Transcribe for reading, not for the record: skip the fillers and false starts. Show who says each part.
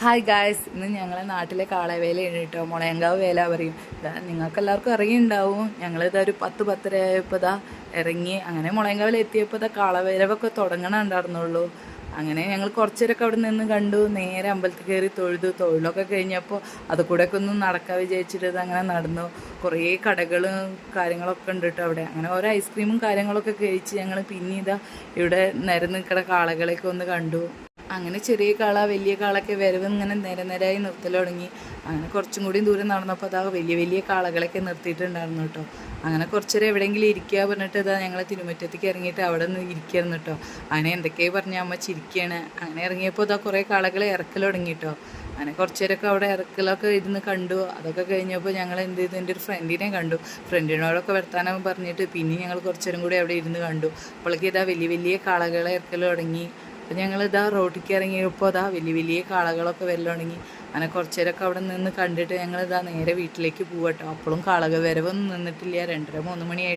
Speaker 1: Hi guys, ഇന്ന് ഞങ്ങളെ നാട്ടിലെ കാളവേലയാണ് കേട്ടോ. മുളയങ്കാവ് വേല പറയും. നിങ്ങൾക്ക് എല്ലാവർക്കും അറിയുണ്ടാവും. ഞങ്ങളിതാ ഒരു 10-10:30 ആയപ്പോൾ ഇറങ്ങി. അങ്ങനെ മുളയങ്കാവിൽ എത്തിയപ്പോൾ കാളവേലവൊക്കെ തുടങ്ങണുണ്ടായിരുന്നുള്ളൂ. അങ്ങനെ ഞങ്ങൾ കുറച്ചേരൊക്കെ അവിടെ നിന്ന് കണ്ടു. നേരെ അമ്പലത്തിൽ കയറി തൊഴിലൊക്കെ കഴിഞ്ഞപ്പോൾ അത് കൂടെയൊക്കെ ഒന്ന് നടക്കാൻ വിചാരിച്ചിട്ട് അങ്ങനെ നടന്നു. കുറേ കടകളും കാര്യങ്ങളൊക്കെ ഉണ്ട് കേട്ടോ അവിടെ. അങ്ങനെ ഓരോ ഐസ്ക്രീമും കാര്യങ്ങളൊക്കെ കഴിച്ച് ഞങ്ങൾ പിന്നെ ഇവിടെ നിരന്ന് നിൽക്കുന്ന കാളകളെയൊക്കെ ഒന്ന് കണ്ടു. അങ്ങനെ ചെറിയ കാള വലിയ കാളൊക്കെ വരവ് ഇങ്ങനെ നിരനിരയായി നിർത്തൽ തുടങ്ങി. അങ്ങനെ കുറച്ചും കൂടി ദൂരം നടന്നപ്പോൾ വലിയ വലിയ കാളകളൊക്കെ നിർത്തിയിട്ടുണ്ടായിരുന്നു കേട്ടോ. അങ്ങനെ കുറച്ചേരം എവിടെയെങ്കിലും ഇരിക്കുക പറഞ്ഞിട്ട് ഞങ്ങൾ തിരുമുറ്റത്തേക്ക് ഇറങ്ങിയിട്ട് അവിടെ നിന്ന് ഇരിക്കുകയായിരുന്നു കേട്ടോ. അങ്ങനെ എന്തൊക്കെയോ പറഞ്ഞാൽ അമ്മ ചിരിക്കുകയാണ്. അങ്ങനെ ഇറങ്ങിയപ്പോൾ കുറേ കാളകളെ ഇറക്കൽ തുടങ്ങി കേട്ടോ. അങ്ങനെ കുറച്ചേരൊക്കെ അവിടെ ഇറക്കലൊക്കെ ഇരുന്ന് കണ്ടു. അതൊക്കെ കഴിഞ്ഞപ്പോൾ ഞങ്ങൾ എന്ത് ചെയ്തു, എൻ്റെ ഒരു ഫ്രണ്ടിനെ കണ്ടു. ഫ്രണ്ടിനോടൊക്കെ വർത്താനം പറഞ്ഞിട്ട് പിന്നെ ഞങ്ങൾ കുറച്ചേരം കൂടി അവിടെ ഇരുന്ന് കണ്ടു. അപ്പോഴേക്ക് വലിയ വലിയ കാളകളെ ഇറക്കൽ തുടങ്ങി. അപ്പം ഞങ്ങളിതാ റോട്ടിലേക്ക് ഇറങ്ങിയപ്പോൾ വലിയ വലിയ കാളകളൊക്കെ വരൽ തുടങ്ങി. അങ്ങനെ കുറച്ചേരൊക്കെ അവിടെ നിന്ന് കണ്ടിട്ട് ഞങ്ങളിതാ നേരെ വീട്ടിലേക്ക് പോവാട്ടോ. അപ്പോഴും കാളക വരവൊന്നും നിന്നിട്ടില്ല. 2:30-3 മണിയായി.